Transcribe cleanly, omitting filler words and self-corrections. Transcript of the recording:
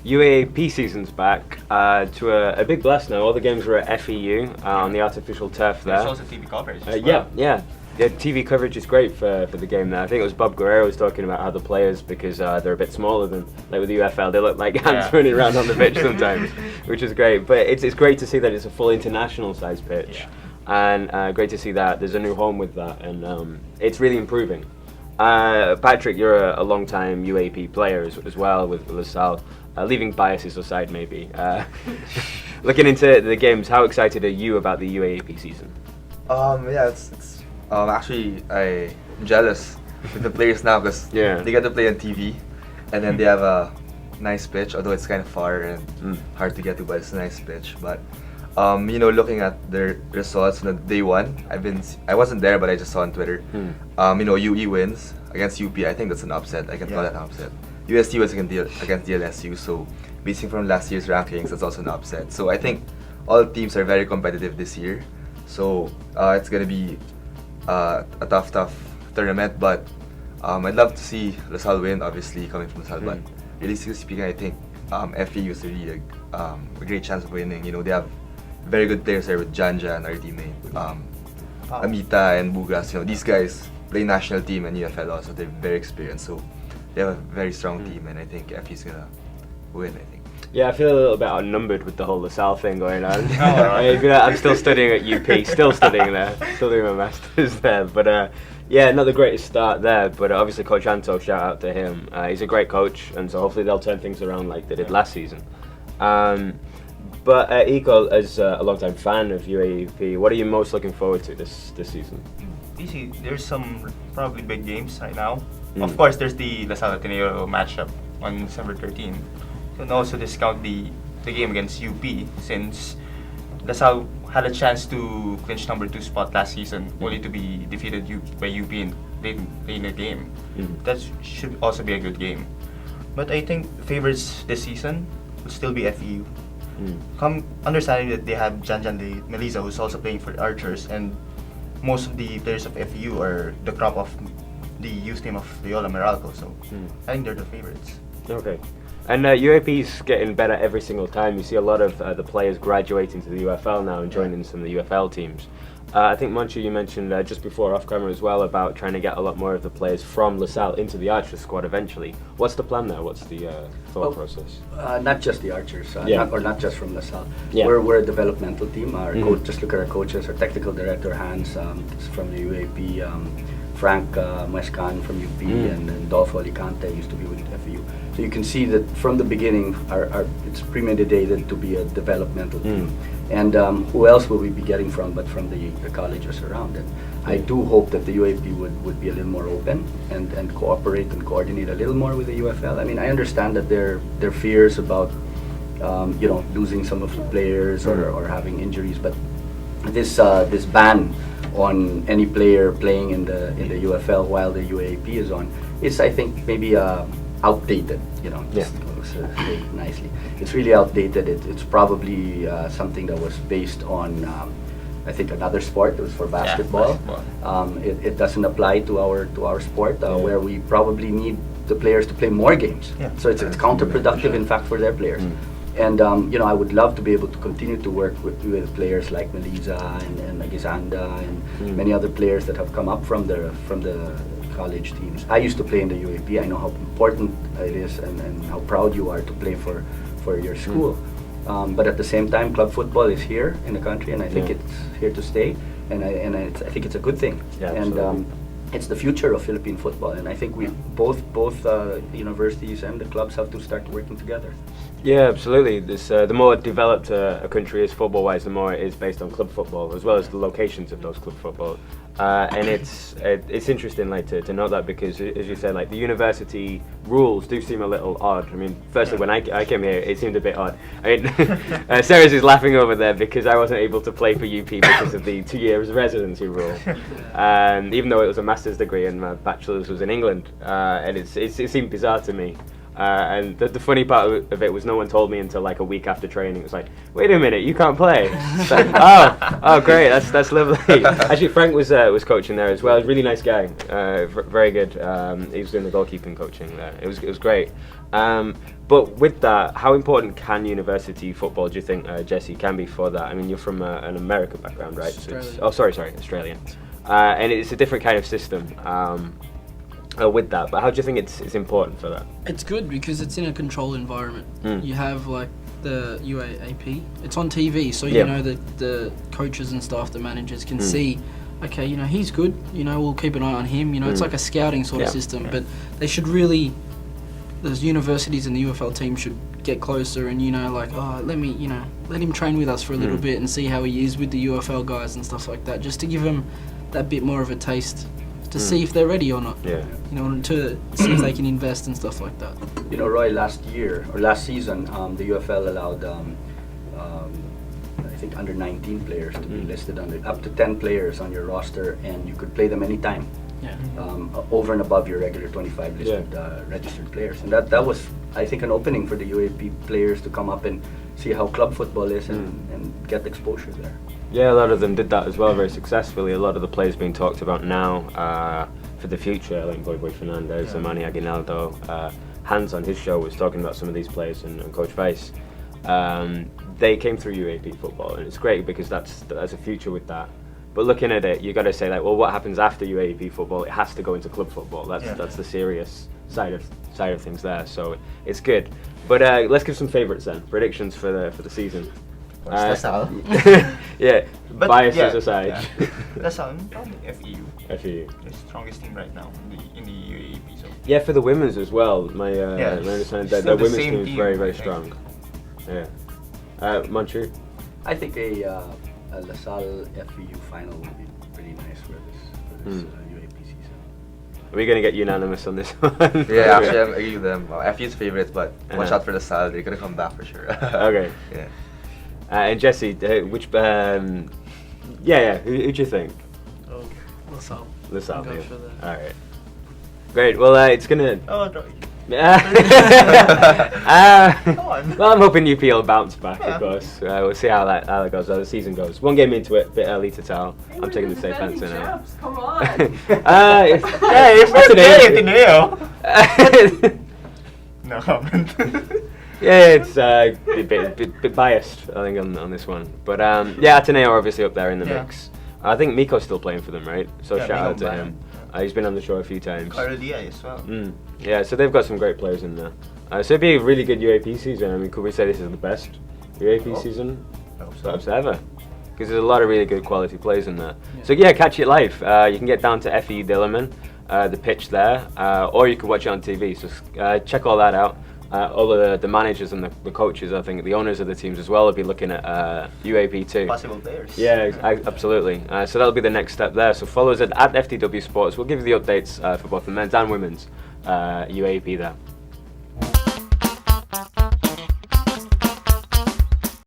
UAAP season's back to a big blast now. All the games were at FEU on the artificial turf there. There's also TV coverage as Yeah, well. yeah. The TV coverage is great for the game there. I think it was Bob Guerrero was talking about how the players, because they're a bit smaller than like with the UFL, they look like ants running around on the pitch sometimes, which is great. But it's great to see that it's a full international size pitch, and great to see that there's a new home with that, and it's really improving. Patrick, you're a long-time UAP player as well with LaSalle. Leaving biases aside, maybe. Looking into the games, how excited are you about the UAAP season? Yeah, it's actually I'm jealous with the players now because they get to play on TV, and then they have a nice pitch. Although it's kind of far and hard to get to, but it's a nice pitch. But looking at their results on day one, I wasn't there, but I just saw on Twitter. UE wins against UP. I think that's an upset. I can call that an upset. UST was against DLSU, so basing from last year's rankings, that's also an upset. So I think all teams are very competitive this year. So it's gonna be a tough tournament. But I'd love to see LaSalle win, obviously coming from LaSalle. But realistically speaking, I think FEU is really a great chance of winning. They have very good players there with Janja and our teammate Amita and Bugas. These guys play national team and UFL also. They're very experienced, so they have a very strong team, and I think FEU's gonna win. I think. Yeah, I feel a little bit outnumbered with the whole LaSalle thing going on. I'm still studying at UP, still studying there, still doing my masters there. But yeah, not the greatest start there. But obviously, Coach Anto, shout out to him. He's a great coach, and so hopefully they'll turn things around like they did last season. But Iko, as a long-time fan of UAAP, what are you most looking forward to this season? Easy. There's some probably big games right now. Of course, there's the LaSalle Ateneo matchup on December 13th. You can also discount the game against UP since LaSalle had a chance to clinch number 2 spot last season, only to be defeated by UP in the game. That should also be a good game. But I think favorites this season will still be FEU. Understanding that they have Janjan Melisa, who's also playing for the Archers, and most of the players of FEU are the crop of the youth team of Loyola Meralco, so I think they're the favorites. Okay. And UAP's getting better every single time. You see a lot of the players graduating to the UFL now and joining some of the UFL teams. I think, Manchu, you mentioned just before off camera as well about trying to get a lot more of the players from LaSalle into the Archers squad eventually. What's the plan there? What's the thought process? Not just the Archers, not just from LaSalle. Yeah. We're a developmental team. Our coach, just look at our coaches. Our technical director, Hans, is from the UAP. Frank Muescan from UP and Dolfo Alicante used to be with FEU. So you can see that from the beginning, it's premeditated to be a developmental team. And who else will we be getting from but from the colleges around? And I do hope that the UAP would be a little more open and cooperate and coordinate a little more with the UFL. I mean, I understand that their fears about losing some of the players or having injuries, but this ban on any player playing in the UFL while the UAAP is on, it's, I think, maybe outdated. To say it nicely, it's really outdated. It's probably something that was based on I think another sport. It was for basketball. It doesn't apply to our sport where we probably need the players to play more games. So it's counterproductive, in fact, for their players. And I would love to be able to continue to work with players like Melisa and Agizanda and many other players that have come up from the college teams. I used to play in the UAP. I know how important it is and how proud you are to play for your school. But at the same time, club football is here in the country, and I think it's here to stay. And I think it's a good thing. And it's the future of Philippine football, and I think we both universities and the clubs have to start working together. Yeah, absolutely. The more developed a country is football-wise, the more it is based on club football, as well as the locations of those club football. And it's interesting, like, to note that, because, as you said, like, the university rules do seem a little odd. I mean, firstly, when I came here, it seemed a bit odd. I mean, Sarah's is laughing over there because I wasn't able to play for UP because of the 2 years residency rule. Even though it was a master's degree and my bachelor's was in England, and it seemed bizarre to me. And the funny part of it was no one told me until like a week after training. It was like, wait a minute, you can't play. Like, oh, great, that's lovely. Actually, Frank was coaching there as well. He was a really nice guy, very good. He was doing the goalkeeping coaching there. It was great. But with that, how important can university football, do you think, Jesse, can be for that? I mean, you're from an American background, right? So Australian. And it's a different kind of system. With that, but how do you think it's important for that? It's good because it's in a controlled environment. You have like the UAAP. It's on TV, so you know the coaches and staff, the managers can see. Okay, he's good. We'll keep an eye on him. It's like a scouting sort of system. But they should really, those universities and the UFL team should get closer and let him train with us for a little bit and see how he is with the UFL guys and stuff like that, just to give him that bit more of a taste. To see if they're ready or not. To see if they can invest and stuff like that. Roy, last season, the UFL allowed, I think, under 19 players to be listed up to 10 players on your roster, and you could play them anytime. Over and above your regular 25 listed registered players, and that was, I think, an opening for the UAP players to come up and see how club football is and get exposure there. Yeah, a lot of them did that as well very successfully. A lot of the players being talked about now for the future, like Boy Fernandez, Amani Aguinaldo. Hans on his show was talking about some of these players and Coach Weiss. They came through UAP football, and it's great because that's a future with that. But looking at it, you got to say like, well, what happens after UAP football? It has to go into club football. That's the serious side of things there. So it's good. But let's give some favourites then. Predictions for the season. Yeah, but biases aside. LaSalle, probably FEU. The strongest team right now in the UAAP. So. Yeah, for the women's as well. My understanding that the women's team is very, very strong. Yeah. Manchu? I think a LaSalle FEU final would be pretty nice for this UAP season. Are we going to get unanimous on this one? Yeah, actually, I agree with them. FEU's favorites, but watch out for LaSalle. They're going to come back for sure. Okay. Yeah. And Jesse, which who do you think? Oh, LaSalle. LaSalle. Go for that. All right. Great. Well, it's gonna. Oh, no. Come on. Well, I'm hoping UP will bounce back, of course. We'll see how that goes, how the season goes. One game into it, a bit early to tell. I'm taking the safe answer now. Come on. It's Ateneo. No comment. Yeah, it's a bit biased, I think, on this one. But Ateneo are obviously up there in the mix. I think Miko's still playing for them, right? So shout out to him. He's been on the show a few times. Carl Diaz as well. Yeah, so they've got some great players in there. So it'd be a really good UAP season. I mean, could we say this is the best UAP season perhaps ever? Because there's a lot of really good quality players in there. So catch it live. You can get down to FE Dillerman, the pitch there, or you can watch it on TV. So check all that out. All of the managers and the coaches, I think, the owners of the teams as well will be looking at UAP too. Possible players. Yeah, absolutely. So that'll be the next step there. So follow us at FTW Sports. We'll give you the updates for both the men's and women's UAP there.